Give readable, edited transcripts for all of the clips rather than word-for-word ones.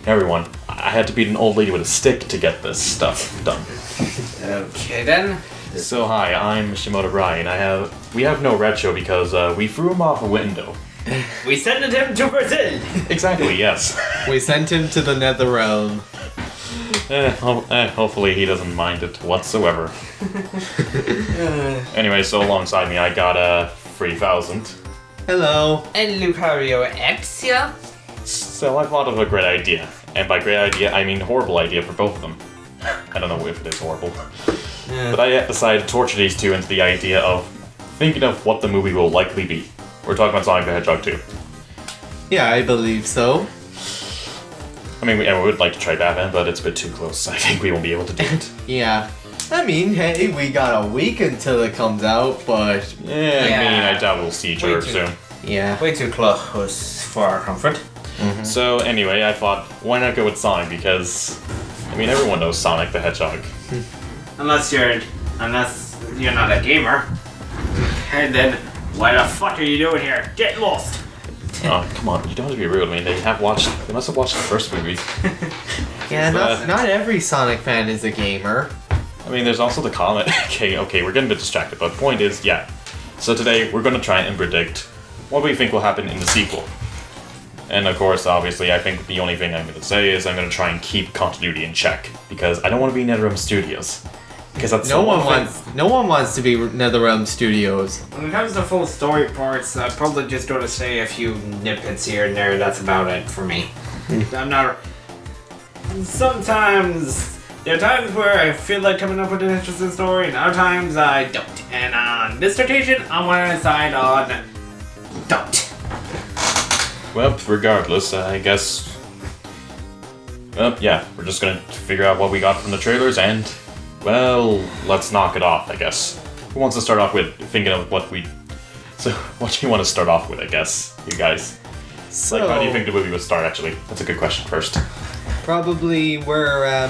Everyone, I had to beat an old lady with a stick to get this stuff done. Okay then. So hi, I'm Shimoda Ryan. We have no Retro because we threw him off a window. We sent him to Brazil. Exactly, yes. We sent him to the Nether Realm. Hopefully he doesn't mind it whatsoever. Anyway, so alongside me I got 3,000. Hello. And Lucario X, yeah? So I thought of a great idea. And by great idea, I mean horrible idea for both of them. I don't know if it is horrible. But I decided to torture these two into the idea of thinking of what the movie will likely be. We're talking about Sonic the Hedgehog 2. Yeah, I believe so. I mean, we would like to try Batman, but it's a bit too close. I think we won't be able to do it. Yeah. I mean, hey, we got a week until it comes out, but... Yeah, I doubt we'll see each other soon. Yeah. Way too close for our comfort. Mm-hmm. So anyway, I thought, why not go with Sonic? Because, I mean, everyone knows Sonic the Hedgehog. Unless you're not a gamer. And then, what the fuck are you doing here? Get lost! Oh, come on, you don't have to be rude. I mean, they must have watched the first movie. Yeah, not every Sonic fan is a gamer. I mean, there's also the comic. Okay, we're getting a bit distracted, but the point is, yeah. So today, we're going to try and predict what we think will happen in the sequel. And of course, obviously, I think the only thing I'm going to say is I'm going to try and keep continuity in check. Because I don't want to be NetherRealm Studios. Because that's no one wants to be NetherRealm Studios. When it comes to full story parts, I'm probably just going to say a few snippets here and there. That's about it for me. I'm not... Sometimes... There are times where I feel like coming up with an interesting story, and other times I don't. And on this rotation, I'm going to decide on... don't. Well, regardless, I guess... Well, yeah, we're just going to figure out what we got from the trailers and... Well, let's knock it off, I guess. Who wants to start off with thinking of what we... So, what do you want to start off with, I guess, you guys? So, like, how do you think the movie would start, actually? That's a good question first. Probably where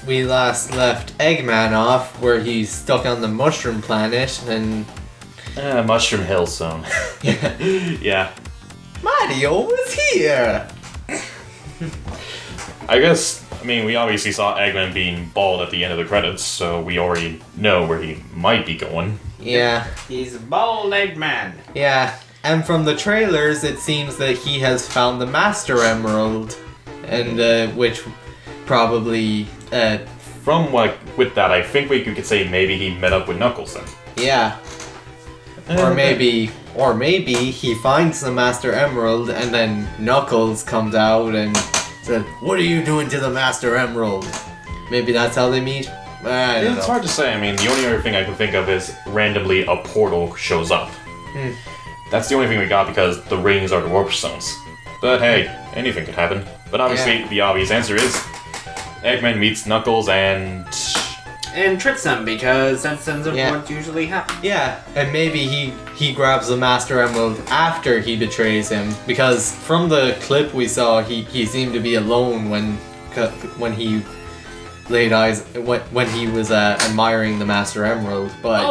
we last left Eggman off, where he's stuck on the Mushroom Planet, and... Mushroom Hill Zone. Yeah. Mario was here! I guess, I mean, we obviously saw Eggman being bald at the end of the credits, so we already know where he might be going. Yeah. He's a bald Eggman. Yeah. And from the trailers, it seems that he has found the Master Emerald, and which probably... with that, I think we could say maybe he met up with Knuckles then. Yeah. Or maybe he finds the Master Emerald, and then Knuckles comes out and said, "What are you doing to the Master Emerald?" Maybe that's how they meet. I don't know. It's hard to say. I mean, the only other thing I can think of is randomly a portal shows up. That's the only thing we got because the rings are the warp stones. But hey, anything could happen. But obviously, the obvious answer is Eggman meets Knuckles and tricks them, because that's what usually happens. Yeah, and maybe he grabs the Master Emerald after he betrays him, because from the clip we saw, he seemed to be alone when he laid eyes when he was admiring the Master Emerald. But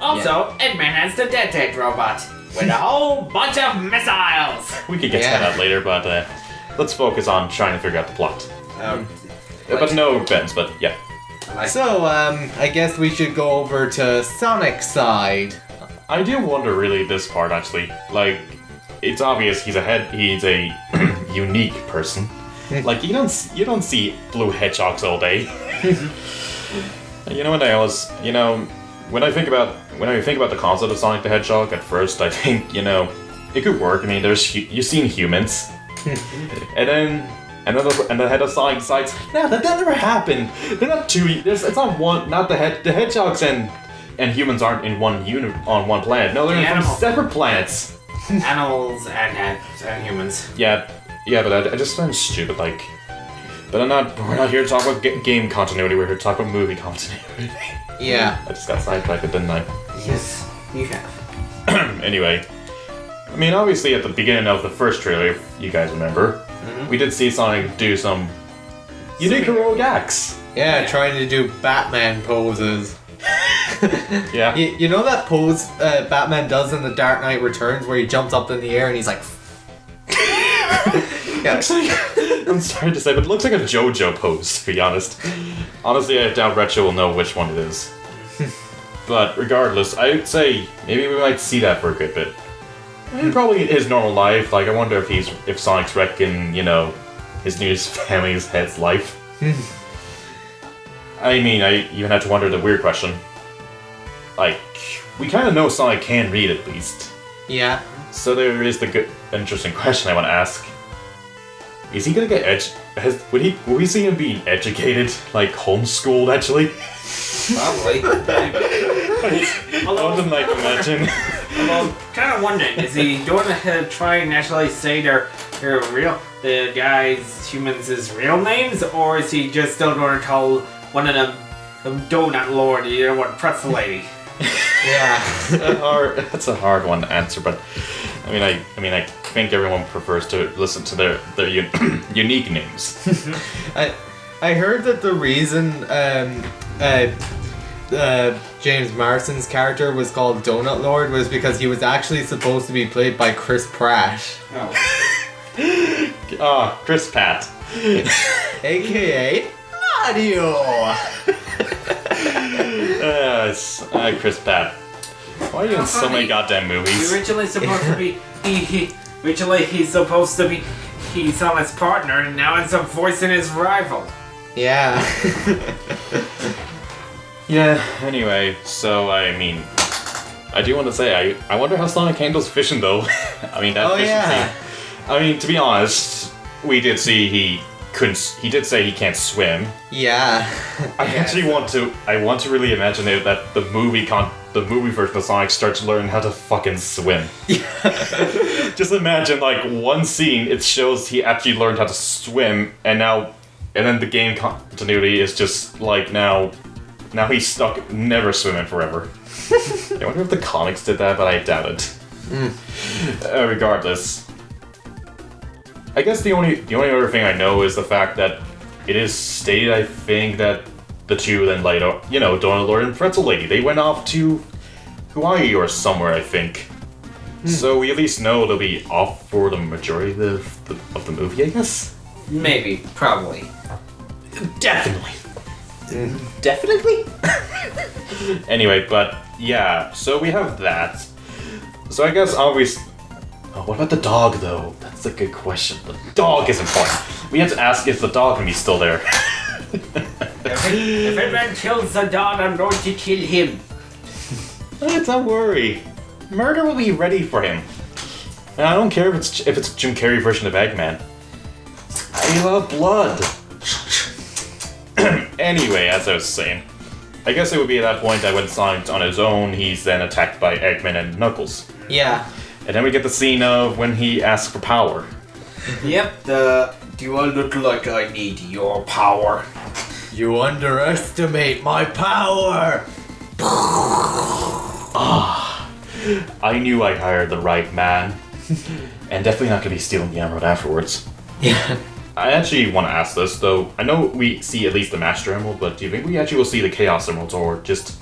also, Eggman has the Dead robot with a whole bunch of missiles. We could get to that later, but let's focus on trying to figure out the plot. But no offense, but yeah. So, I guess we should go over to Sonic's side. I do wonder, really, this part, actually. Like, it's obvious he's a unique person. Like, you don't see blue hedgehogs all day. You know what when I think about the concept of Sonic the Hedgehog, at first, I think, it could work. I mean, you've seen humans. And then the head of Sonic decides, nah, that never happened. They're not two. It's not one. Not the hedgehogs and humans aren't in on one planet. No, they're on separate planets. Animals and humans. Yeah, but I just find it stupid. Like, but we're not here to talk about game continuity. We're here to talk about movie continuity. Yeah. I just got sidetracked, didn't I? Yes, you have. Anyway, I mean, obviously at the beginning of the first trailer, if you guys remember. We did see Sonic do some unique heroic acts. Yeah, trying to do Batman poses. Yeah. You know that pose Batman does in The Dark Knight Returns where he jumps up in the air and he's like... Yeah. Looks like, I'm sorry to say, but it looks like a JoJo pose, to be honest. Honestly, I doubt Retro will know which one it is. But regardless, I would say maybe we might see that for a good bit. And probably in his normal life. Like, I wonder if Sonic's wrecking, his new family's head's life. I mean, I even have to wonder the weird question. Like, we kind of know Sonic can read at least. Yeah. So there is the good, interesting question I want to ask. Is he gonna get will we see him being educated, like homeschooled actually? Probably. I wouldn't like imagine. Well, kind of wondering, is he going to try and actually say the humans' real names, or is he just still going to call one of them Donut Lord, pretzel lady? Yeah. That's a hard one to answer, but I think everyone prefers to listen to their unique names. I heard that the reason James Marsden's character was called Donut Lord was because he was actually supposed to be played by Chris Pratt. Oh, Chris Pratt. AKA Mario! Chris Pratt. Why are you in so many goddamn movies? Originally supposed to be he's supposed to be Sonic's partner, and now ends up voicing his rival. Yeah. Yeah, anyway, so I do want to say, I wonder how Sonic handles fishing though. That fishing scene. To be honest, we did see he did say he can't swim. Yeah. I want to really imagine it that the movie version of Sonic starts to learn how to fucking swim. Just imagine like one scene, it shows he actually learned how to swim, and then the game continuity is just like now he's stuck never swimming forever. I wonder if the comics did that, but I doubt it. Regardless, I guess the only other thing I know is the fact that it is stated, I think, that the two then later, Donut Lord and Pretzel Lady, they went off to Hawaii or somewhere, I think. So we at least know they'll be off for the majority of the movie, I guess. Maybe, probably. Definitely. Definitely? Anyway, but yeah, so we have that. So I guess what about the dog though? That's a good question. The dog is important. We have to ask if the dog can be still there. If anyone kills the dog, I'm going to kill him. Don't worry. Murder will be ready for him. And I don't care if it's Jim Carrey version of Eggman. I love blood. Anyway, as I was saying, I guess it would be at that point that when Sonic's on his own, he's then attacked by Eggman and Knuckles. Yeah. And then we get the scene of when he asks for power. Yep, do I look like I need your power? You underestimate my power! I knew I hired the right man. And definitely not going to be stealing the emerald afterwards. Yeah. I actually want to ask this, though. I know we see at least the Master Emerald, but do you think we actually will see the Chaos Emeralds, or just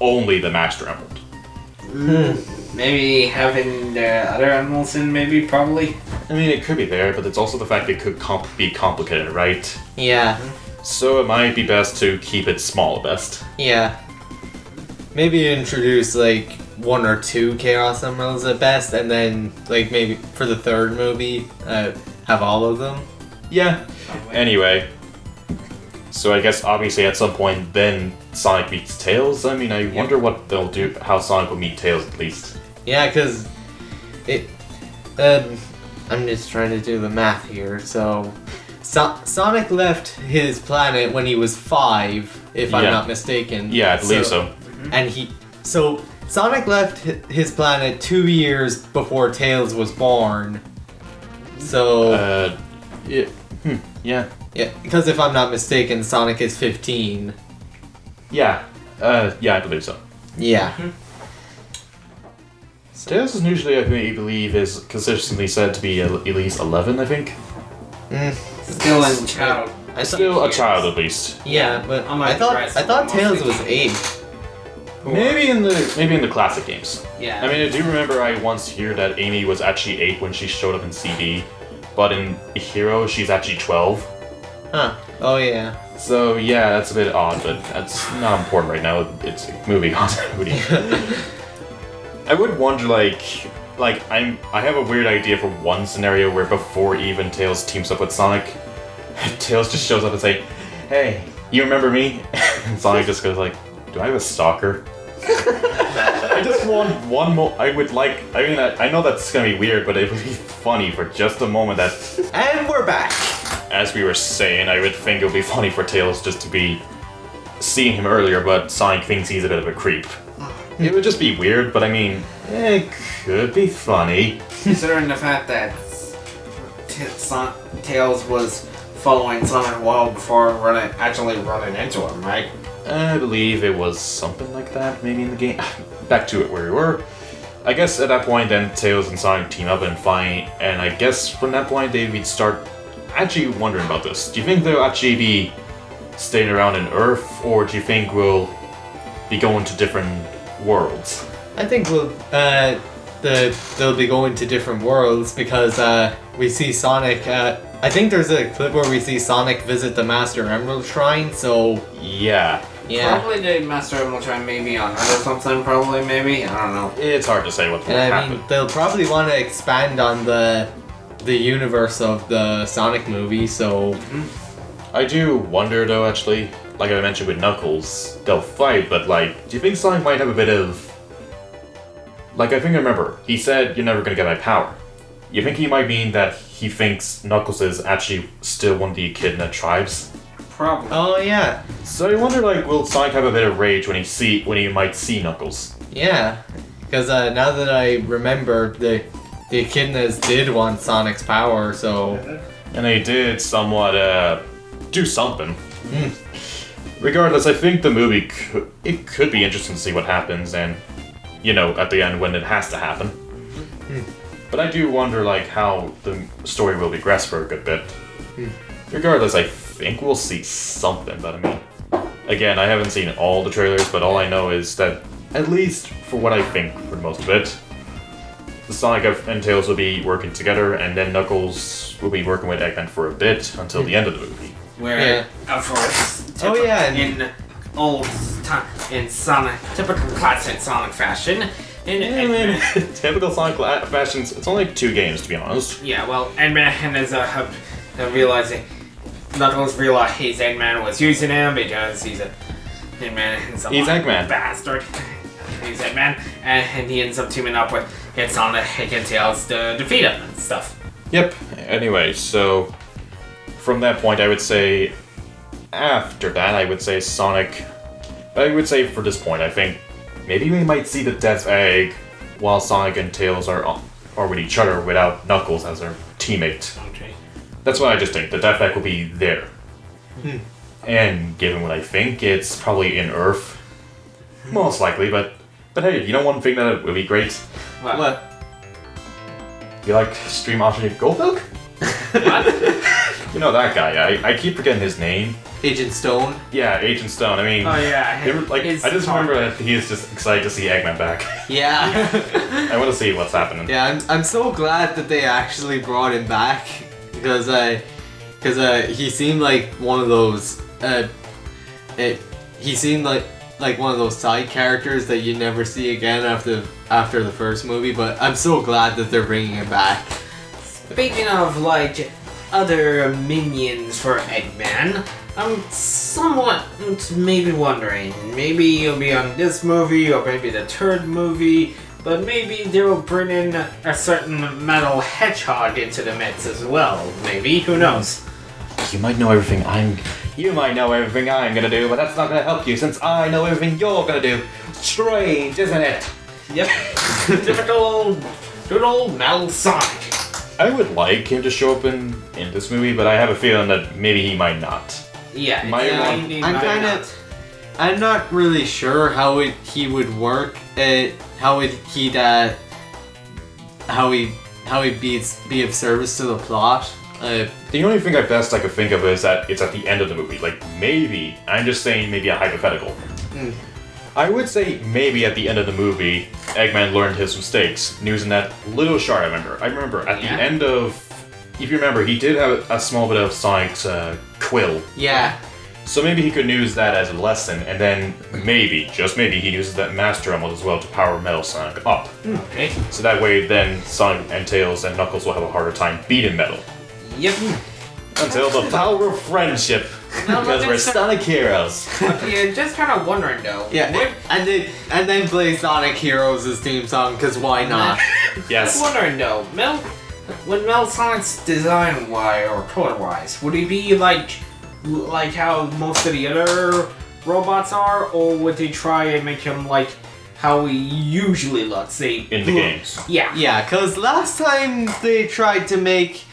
only the Master Emerald? Maybe having the other animals in, maybe, probably. It could be there, but it's also the fact it could be complicated, right? Yeah. So it might be best to keep it small, best. Yeah. Maybe introduce, like, 1 or 2 Chaos Emeralds at best, and then, like, maybe for the third movie, have all of them. Yeah. Anyway. So I guess obviously at some point then Sonic meets Tails. I wonder what they'll do, how Sonic will meet Tails at least. Yeah, because I'm just trying to do the math here. So Sonic left his planet when he was 5, if I'm not mistaken. Yeah, I believe so. And Sonic left his planet 2 years before Tails was born. So yeah. Yeah, because if I'm not mistaken, Sonic is 15. Yeah. I believe so. Yeah. Tails is usually, I believe, is consistently said to be at least 11, I think. Still a child. Still a child, at least. Yeah, but I thought Tails was 8. Maybe in the classic games. Yeah. I do remember I once heard that Amy was actually 8 when she showed up in CD. but in Hero, she's actually 12. Huh. Oh yeah. So yeah, that's a bit odd, but that's not important right now. It's a movie continuity. I would wonder, I have a weird idea for one scenario where before even Tails teams up with Sonic, Tails just shows up and say, "Hey, you remember me?" And Sonic just goes like, "Do I have a stalker?" I just want one more. I know that's gonna be weird, but it would be funny for just a moment that. And we're back. As we were saying, I would think it would be funny for Tails just to be seeing him earlier, but Sonic thinks he's a bit of a creep. It would just be weird, but I mean, it could be funny. Considering the fact that Tails was following Sonic well before actually running into him, right? I believe it was something like that, maybe in the game. Back to it where we were. I guess at that point, then Tails and Sonic team up and fight, and I guess from that point they would start actually wondering about this. Do you think they'll actually be staying around in Earth, or do you think we'll be going to different worlds? I think they'll be going to different worlds because we see Sonic. I think there's a clip where we see Sonic visit the Master Emerald Shrine. So Yeah. Probably the Master Emerald Shrine maybe on Earth or something. Probably maybe, I don't know. It's hard to say what will And I happen. mean, they'll probably want to expand on the universe of the Sonic movie. So I do wonder though, actually, like I mentioned with Knuckles, they'll fight, but do you think Sonic might have a bit of... I think I remember, he said, "You're never gonna get my power." You think he might mean that he thinks Knuckles is actually still one of the Echidna tribes? Probably. oh yeah, So I wonder, will Sonic have a bit of rage when he might see Knuckles? yeah. Because now that I remember, the Echidnas did want Sonic's power. So And they did somewhat, do something. Regardless, I think the movie could be interesting to see what happens, and, at the end when it has to happen. But I do wonder, how the story will progress for a good bit. Regardless, I think we'll see something, but I mean, again, I haven't seen all the trailers, but all I know is that, at least for what I think for most of it, the Sonic and Tails will be working together, and then Knuckles will be working with Eggman for a bit until the end of the movie. Where, of course, in typical classic Sonic fashion, Typical Sonic fashions, it's only 2 games, to be honest. yeah, well, Eggman is realizing Knuckles realized Eggman was using him because he's Eggman. bastard. He's Eggman, and he ends up teaming up with Sonic and Tails to defeat him and stuff. Yep. Anyway, so from that point, I would say after that, I would say Sonic. I would say for this point, I think maybe we might see the Death Egg while Sonic and Tails are with each other without Knuckles as their teammate. Okay. That's what I just think. The Death Egg will be there. And given what I think, it's probably in Earth. Most likely, but hey, you know one thing that would be great? What? You like Stream Alternate Goldmilk? What? You know that guy. I keep forgetting his name. Agent Stone. Yeah, Agent Stone. I mean, Oh yeah. I just remember that he is just excited to see Eggman back. Yeah. I want to see what's happening. Yeah, I'm so glad that they actually brought him back because he seemed like one of those he seemed like one of those side characters that you never see again after the first movie, but I'm so glad that they're bringing him back. Speaking of other minions for Eggman, I'm somewhat maybe wondering, maybe he'll be on this movie or maybe the third movie, but maybe they'll bring in a certain metal hedgehog into the mix as well. Maybe, who knows? You might know everything I'm gonna do, but that's not gonna help you since I know everything you're gonna do. Strange, isn't it? Yep. Good old Metal Sonic. I would like him to show up in this movie, but I have a feeling that maybe he might not. Yeah, I'm not really sure how he would work. How he'd be of service to the plot. The only thing I could think of is that it's at the end of the movie. Maybe, I'm just saying maybe a hypothetical. I would say maybe at the end of the movie, Eggman learned his mistakes, using that little shard I remember at the end of if you remember, he did have a small bit of Sonic's quill. Yeah. So maybe he could use that as a lesson, and then maybe, just maybe, he uses that Master Emerald as well to power Metal Sonic up. Okay. So that way, then Sonic and Tails and Knuckles will have a harder time beating Metal. Yep. Until the power of friendship, No, because we're Sonic heroes. Yeah, just kind of wondering though. Yeah, and then play Sonic Heroes' theme song, because why not? Yes. Just wondering though, when Metal Sonic's design wise or color wise, would he be like how most of the other robots are, or would they try and make him like how he usually looks, say In the games. Yeah. Yeah, because last time they tried to make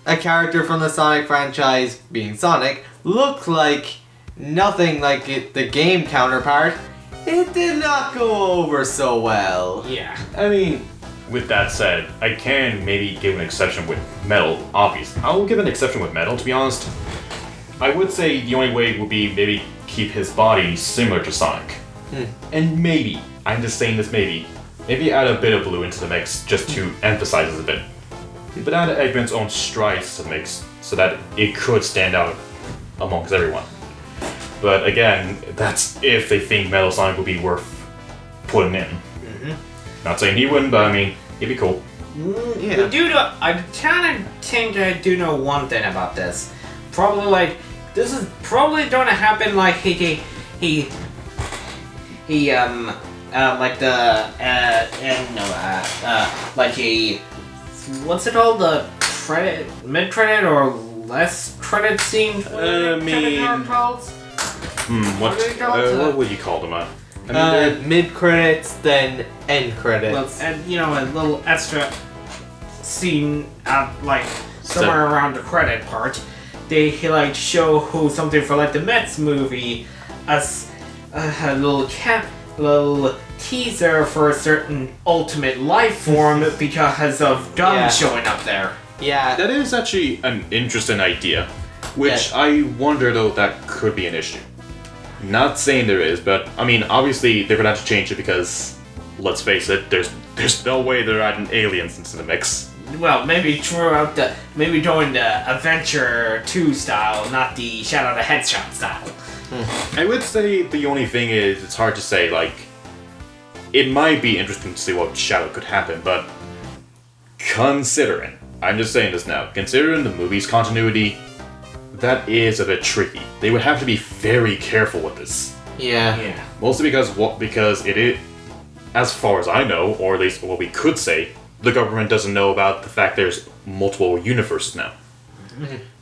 a character from the Sonic franchise, being Sonic, look like nothing like the game counterpart, it did not go over so well. Yeah. I mean, with that said, I can maybe give an exception with Metal, obviously. I will give an exception with Metal, to be honest. I would say the only way would be maybe keep his body similar to Sonic. And maybe, I'm just saying this maybe add a bit of blue into the mix just to emphasize it a bit. But add Eggman's own strides to the mix so that it could stand out amongst everyone. But again, that's if they think Metal Sonic would be worth putting in. Not saying he wouldn't, but I mean, it'd be cool. Yeah. I kind of think I do know one thing about this. Probably like this is probably gonna happen like he like the like a what's it called, the credit mid credit or less credit scene? What would you call them? Mid credits, then end credits. And a little extra scene like somewhere around the credit part. They like show who something for like the Mets movie as a little teaser for a certain ultimate life form because of Gun showing up there. Yeah. That is actually an interesting idea, which I wonder though that could be an issue. Not saying there is, but I mean obviously they're gonna have to change it because let's face it, there's no way they're adding aliens into the mix. Well, maybe doing the Adventure 2 style, not the Shadow the Hedgehog style. I would say the only thing is it's hard to say, like, it might be interesting to see what Shadow could happen, but considering, I'm just saying this now, considering the movie's continuity, that is a bit tricky. They would have to be very careful with this. Yeah. Mostly because it is, as far as I know, or at least what we could say, the government doesn't know about the fact there's multiple universes now.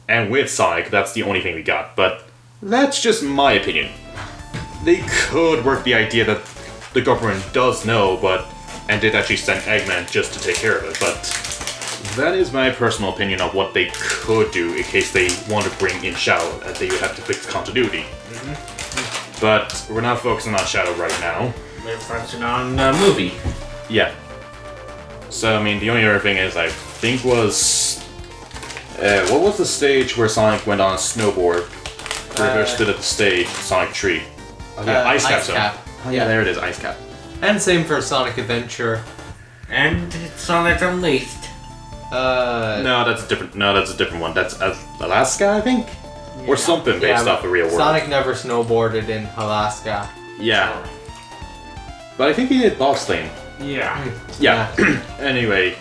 And with Sonic, that's the only thing we got, but that's just my opinion. They could work the idea that the government does know, and did actually send Eggman just to take care of it, but that is my personal opinion of what they could do in case they want to bring in Shadow, as they would have to fix continuity. But we're not focusing on Shadow right now. We're focusing on the movie. Yeah. So, I mean, the only other thing is, I think was... what was the stage where Sonic went on a snowboard? Where they stood at the stage, Sonic Tree. Oh, yeah, Ice Cap Zone. Oh, yeah, there it is, Ice Cap. And same for Sonic Adventure. And Sonic Unleashed. No, that's a different one. That's Alaska, I think? Or something based off the real world. Sonic never snowboarded in Alaska. Yeah. But I think he did bobsleighing. Yeah. Yeah. Anyway,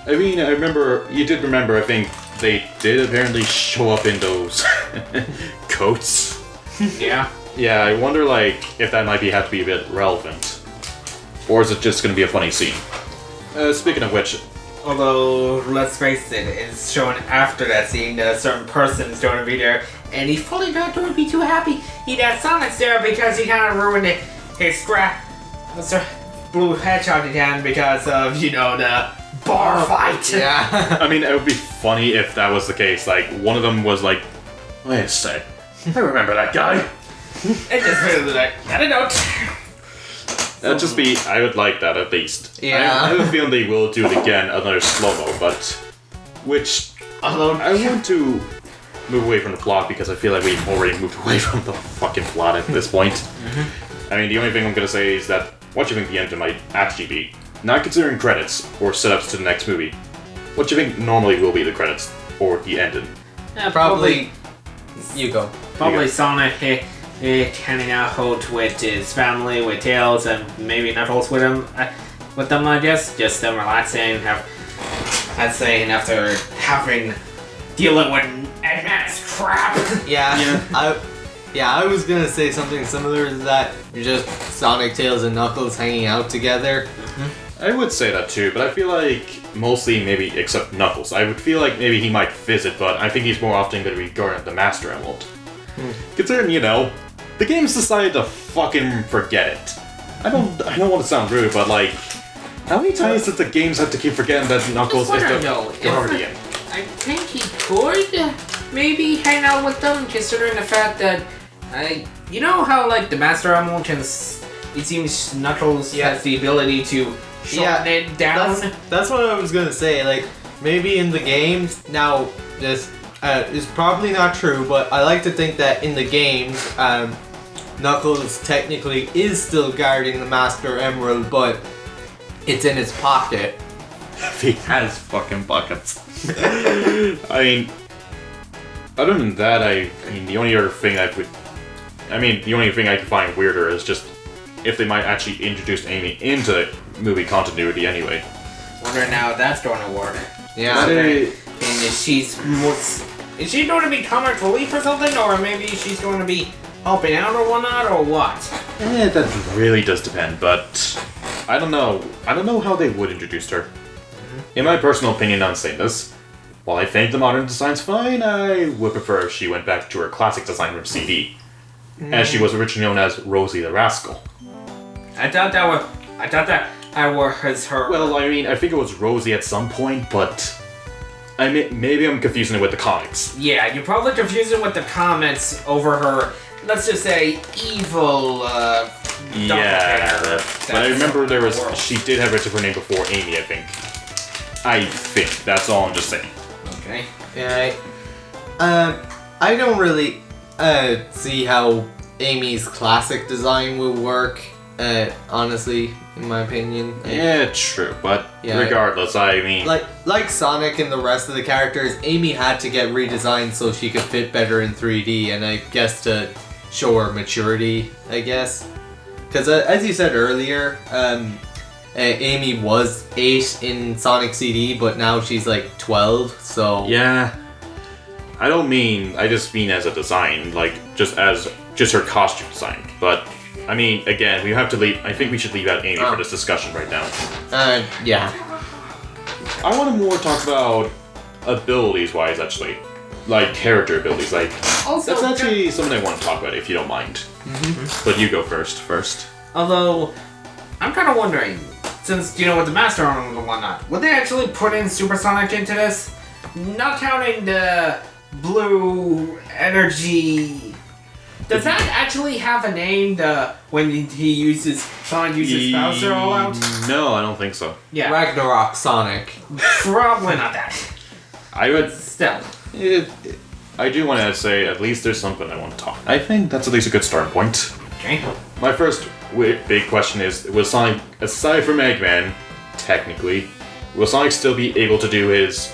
I mean, you did remember, I think, they did apparently show up in those coats. Yeah. Yeah, I wonder, like, if that might have to be a bit relevant. Or is it just going to be a funny scene? Speaking of which... Although, let's face it, it's shown after that scene that a certain person's going to be there, and he's probably not going to be too happy that Sonic's there because he kind of ruined his Blue Hedgehog again because of, the bar fight. Yeah. I mean, it would be funny if that was the case. Like, one of them was like, wait a sec, I remember that guy. It just really like, I don't know. That'd just be, I would like that at least. Yeah. I have a feeling they will do it again, another slow-mo, although I want to move away from the plot because I feel like we've already moved away from the fucking plot at this point. I mean, the only thing I'm going to say is that what you think the ending might actually be, not considering credits or setups to the next movie, what do you think normally will be the credits or the ending? Probably. You go. Probably Sonic hanging out with his family, with Tails, and maybe Knuckles with him. With them, I guess. Just them relaxing. I'd say after dealing with Eggman's crap. I was gonna say something similar to that. Just Sonic, Tails, and Knuckles hanging out together. I would say that too, but I feel like mostly maybe except Knuckles. I would feel like maybe he might visit, but I think he's more often going to be guarding the Master Emerald. Considering, the game's decided to fucking forget it. I don't want to sound rude, but like, how many times did the games have to keep forgetting that Knuckles is the guardian? I think he could maybe hang out with them, considering the fact that you know how like the Master Emerald can. It seems Knuckles has the ability to shorten it down. That's what I was gonna say. Like maybe in the games now, this is probably not true, but I like to think that in the games, Knuckles technically is still guarding the Master Emerald, but it's in his pocket. He has fucking buckets. I mean, other than that, the only other thing I could find weirder is just if they might actually introduce Amy into the movie continuity anyway. Wondering how that's going to work. Yeah. And is she going to be comic relief or something, or maybe she's going to be helping out or whatnot, or what? That really does depend, but I don't know. I don't know how they would introduce her. In my personal opinion on saying this, while I think the modern design's fine, I would prefer if she went back to her classic design from CD, as she was originally known as Rosie the Rascal. I thought that was her. Well, I think it was Rosie at some point, but maybe I'm confusing it with the comics. Yeah, you're probably confusing with the comics over her, let's just say, evil, but I remember she did have a different name before Amy, I think. That's all I'm just saying. Okay. Yeah, I don't really see how Amy's classic design will work, honestly, in my opinion. Yeah, true, but regardless, Like Sonic and the rest of the characters, Amy had to get redesigned so she could fit better in 3D, and I guess to show her maturity, I guess. Because as you said earlier, Amy was 8 in Sonic CD, but now she's like 12, so... Yeah. I just mean as a design, like, just her costume design. But, again, I think we should leave out Amy for this discussion right now. Yeah. I want to more talk about abilities-wise, actually. Like, character abilities, like... Also, that's actually something I want to talk about, if you don't mind. Mm-hmm. But you go first. Although, I'm kind of wondering, since, with the Master Emerald and whatnot, would they actually put in Supersonic into this? Not counting the blue energy... Does that actually have a name, when Sonic uses Bowser all out? No, I don't think so. Yeah. Ragnarok Sonic. Probably not that. I would... Still. I do want to say, at least there's something I want to talk. I think that's at least a good starting point. Okay. My first big question is, will Sonic, aside from Eggman, technically, will Sonic still be able to do his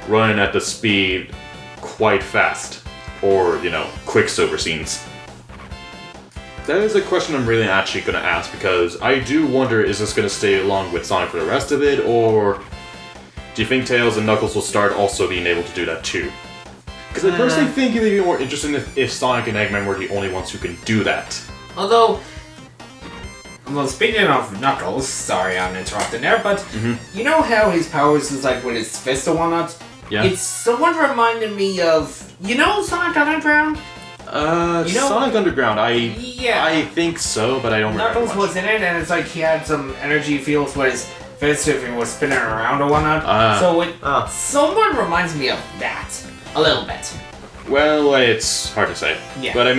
run at the speed quite fast? Or, Quicksilver scenes? That is a question I'm really actually going to ask, because I do wonder, is this going to stay along with Sonic for the rest of it, or do you think Tails and Knuckles will start also being able to do that too? Because I personally think it would be more interesting if Sonic and Eggman were the only ones who can do that. Although, speaking of Knuckles, sorry I'm interrupting there, but you know how his powers is like with his fist and whatnot? Yeah. It's somewhat reminded me of, Sonic Underground? Sonic Underground, I think so, but I don't remember Knuckles was in it, and it's like he had some energy fields with his fist if he was spinning around or whatnot. So it somewhat reminds me of that. A little bit. Well, it's hard to say. Yeah. But I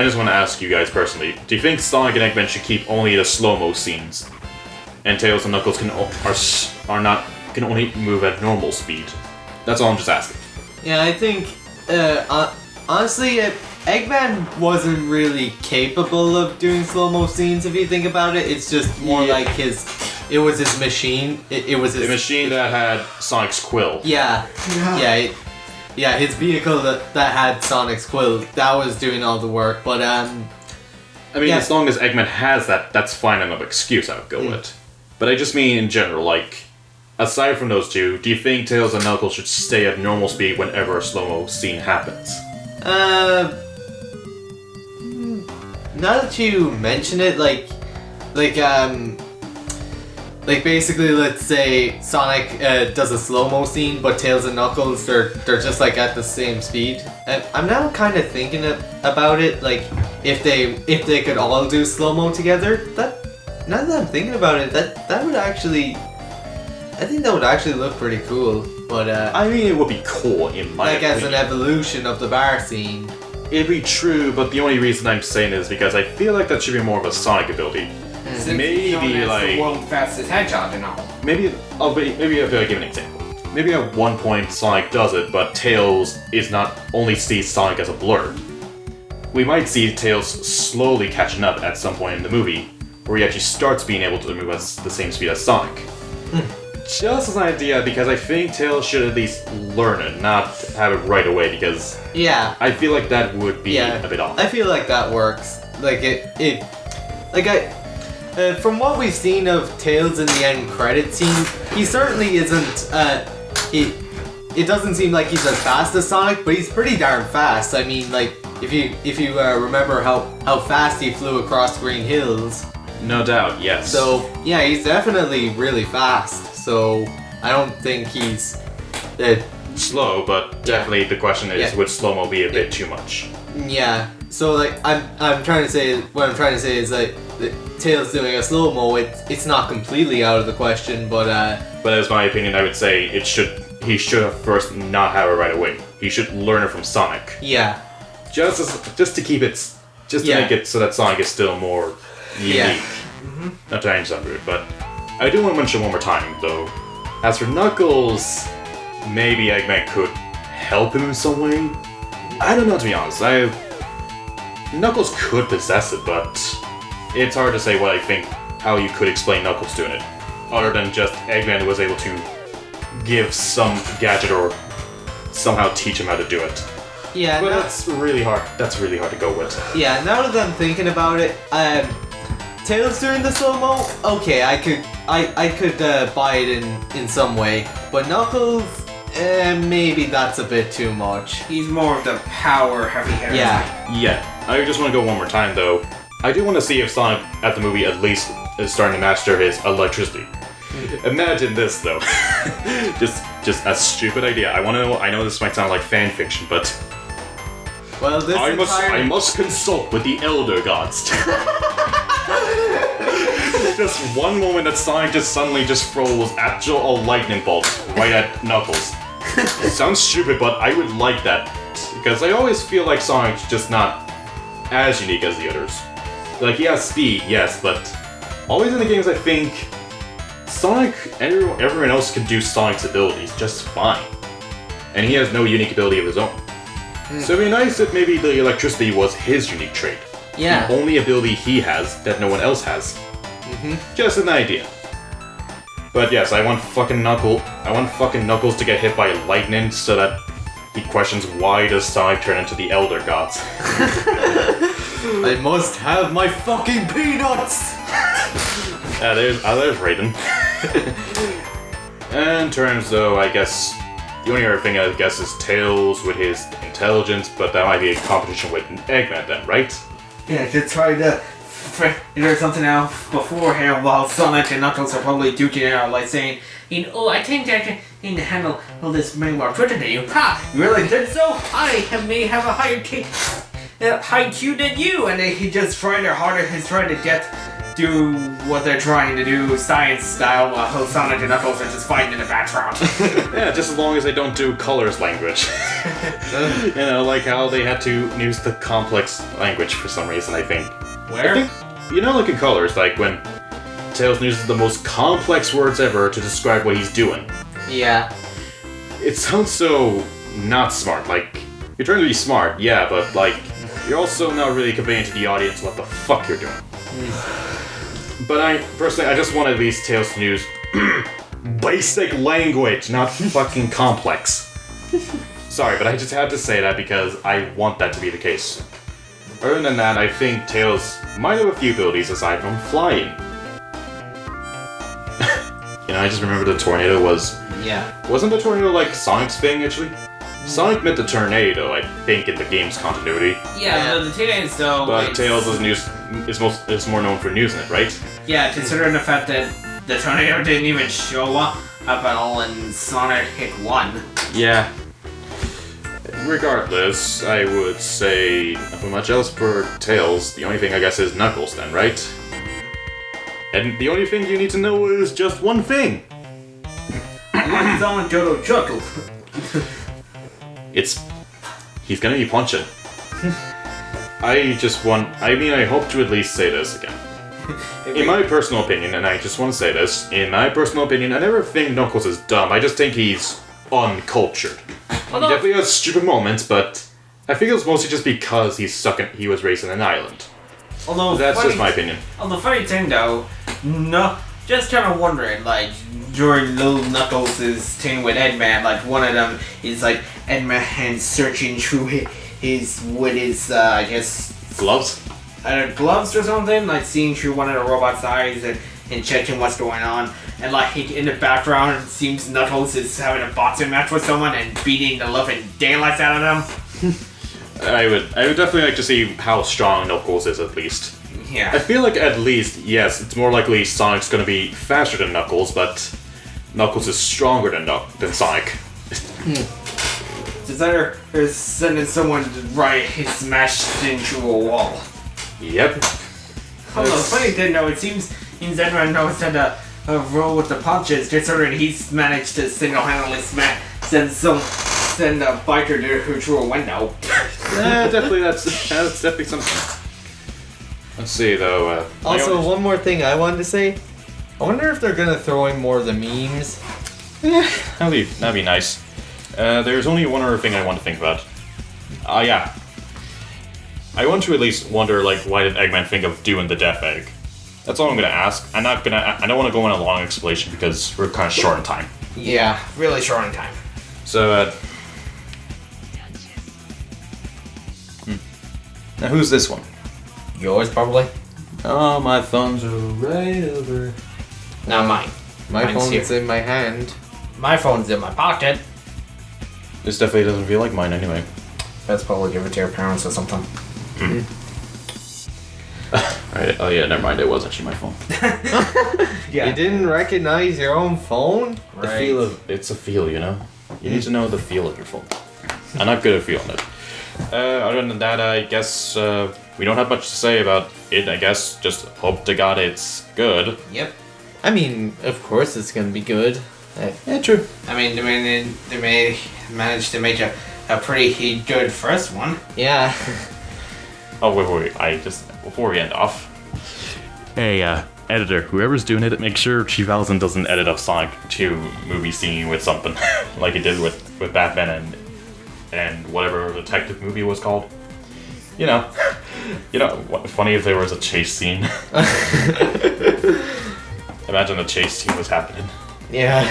just want to ask you guys personally, do you think Sonic and Eggman should keep only the slow-mo scenes? And Tails and Knuckles can only move at normal speed? That's all I'm just asking. Yeah, I think, honestly, Eggman wasn't really capable of doing slow-mo scenes, if you think about it. It's just more like his it was his machine. It was his The machine that had Sonic's quill. Yeah. Yeah, his vehicle that had Sonic's quill, that was doing all the work. But I mean, as long as Eggman has that, that's fine enough excuse I would go with. But I just mean in general, like, aside from those two, do you think Tails and Knuckles should stay at normal speed whenever a slow-mo scene happens? Now that you mention it, like basically, let's say Sonic does a slow-mo scene, but Tails and Knuckles, they're just like at the same speed. And I'm now kind of thinking about it, like if they could all do slow-mo together. Now that I'm thinking about it, that would actually, I think that would actually look pretty cool. But I mean, it would be cool in my opinion. As an evolution of the bar scene. It'd be true, but the only reason I'm saying it is because I feel like that should be more of a Sonic ability. Since Maybe he's known as like the world's fastest hedgehog and all. maybe I'll give an example. Maybe at one point Sonic does it, but Tails is not only sees Sonic as a blur. We might see Tails slowly catching up at some point in the movie, where he actually starts being able to move at the same speed as Sonic. Just as an idea, because I think Tails should at least learn it, not have it right away, because I feel like that would be a bit off. I feel like that works. From what we've seen of Tails in the end credit scene, he certainly isn't. It doesn't seem like he's as fast as Sonic, but he's pretty darn fast. I mean, like if you remember how fast he flew across Green Hills. No doubt, yes. So yeah, he's definitely really fast. So I don't think he's slow, but definitely the question is, would slow-mo be a bit too much? Yeah. So like I'm trying to say, what I'm trying to say is like Tails doing a slow-mo, it's not completely out of the question, but as my opinion, I would say he should have first not have it right away. He should learn it from Sonic. Yeah. Just to keep it, to make it so that Sonic is still more unique. Yeah. Not trying to sound rude, but I do want to mention one more time, though. As for Knuckles, maybe Eggman could help him in some way. I don't know, to be honest. Knuckles could possess it, but it's hard to say what I think, how you could explain Knuckles doing it, other than just Eggman was able to give some gadget or somehow teach him how to do it. Yeah, but that's really hard. That's really hard to go with. Yeah, now that I'm thinking about it, Tails doing the slow-mo, okay, I could buy it in some way, but Knuckles, maybe that's a bit too much. He's more of the power heavy hitter. Yeah. I just want to go one more time though. I do want to see if Sonic at the movie at least is starting to master his electricity. Imagine this though. just a stupid idea. I know this might sound like fan fiction, but I must consult with the Elder Gods. Just one moment that Sonic just suddenly just throws actual lightning bolts right at Knuckles. It sounds stupid, but I would like that. Because I always feel like Sonic's just not as unique as the others. Like, he has speed, yes, but always in the games I think Sonic, everyone else can do Sonic's abilities just fine. And he has no unique ability of his own. So it'd be nice if maybe the electricity was his unique trait. Yeah. The only ability he has that no one else has. Just an idea. But yes, I want fucking Knuckles to get hit by lightning so that he questions why does Sonic turn into the Elder Gods. I must have my fucking peanuts! There's Raiden. And in terms though, I guess the only other thing I guess is Tails with his intelligence, but that might be a competition with Eggman then, right? Yeah, to try to figure something out beforehand while Sonic and Knuckles are probably duking it out, like saying, I think I can handle all this many more quicker than you. Ha! You really think so? May have a higher IQ than you, and he just trying their harder. He's trying to do what they're trying to do, science style, while Sonic and Knuckles are just fighting in the background. Yeah, just as long as they don't do colors language. Like how they had to use the complex language for some reason, I think. Where? I think, like in colors, like when Tails uses the most complex words ever to describe what he's doing. Yeah. It sounds so not smart. Like, you're trying to be smart, yeah, but like, you're also not really conveying to the audience what the fuck you're doing. But I just want at least Tails to use basic language, not fucking complex. Sorry, but I just had to say that because I want that to be the case. Other than that, I think Tails might have a few abilities aside from flying. I just remember the tornado was... Yeah. Wasn't the tornado like Sonic's thing, actually? Sonic meant the tornado, I think, in the game's continuity. Yeah, the tornado though... But Tails is more known for using it, right? Yeah, considering the fact that the tornado didn't even show up at all in Sonic Hit 1. Yeah. Regardless, I would say nothing much else for Tails. The only thing I guess is Knuckles then, right? And the only thing you need to know is just one thing. What's on Jodo Chuckle? He's gonna be punching. I hope to at least say this again. In my personal opinion, and I just want to say this, in my personal opinion, I never think Knuckles is dumb. I just think he's uncultured. He definitely has stupid moments, but I think it was mostly just because he was raised in an island. Although just my opinion. The funny thing though, just kind of wondering, like, during Little Knuckles' thing with Eggman, like, one of them is, like, Eggman searching through his I guess... Gloves? Gloves or something, like, seeing through one of the robot's eyes and checking what's going on. And, like, in the background, it seems Knuckles is having a boxing match with someone and beating the living daylights out of them. I would definitely like to see how strong Knuckles is, at least. Yeah. I feel like at least, yes, it's more likely Sonic's gonna be faster than Knuckles, but Knuckles is stronger than Sonic. It's either sending someone to smash into a wall. Yep. Although, the funny thing though, it seems everyone knows how to roll with the punches, considering he's managed to single-handedly send a biker through a window. Yeah, definitely, that's definitely something. Let's see, though. Also, one more thing I wanted to say. I wonder if they're gonna throw in more of the memes. Yeah, that'd be nice. There's only one other thing I want to think about. Yeah. I want to at least wonder, like, why did Eggman think of doing the Death Egg? That's all I'm gonna ask. I don't want to go in a long explanation because we're kind of short on time. Yeah, really short on time. So, Now, who's this one? Yours, probably. Oh, my thumbs are right over. Not mine. My phone's in my hand. My phone's in my pocket. This definitely doesn't feel like mine anyway. Let's probably give it to your parents or something. Right. Oh yeah, never mind. It was actually my phone. Yeah. You didn't recognize your own phone? The feel of it's a feel, you know. You need to know the feel of your phone. I'm not good at feeling it. Other than that, I guess we don't have much to say about it. I guess just hope to God it's good. Yep. I mean, of course it's gonna be good. Yeah, true. I mean, they may manage to make a pretty good first one. Yeah. Oh wait! Before we end off. Hey, editor, whoever's doing it, make sure Chief Allison doesn't edit up Sonic 2 movie scene with something like he did with Batman and whatever detective movie was called. You know, funny if there was a chase scene. Imagine the chase scene was happening. Yeah.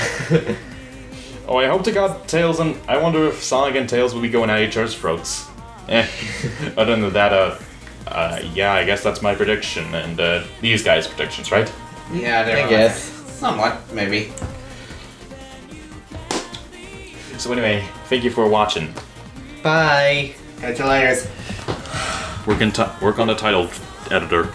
Oh, I hope to God Tails and I wonder if Sonic and Tails will be going at each other's throats. Other than that, yeah, I guess that's my prediction and these guys' predictions, right? Yeah, I guess. Somewhat, maybe. So anyway, thank you for watching. Bye. Catch you later. Work on the title, editor.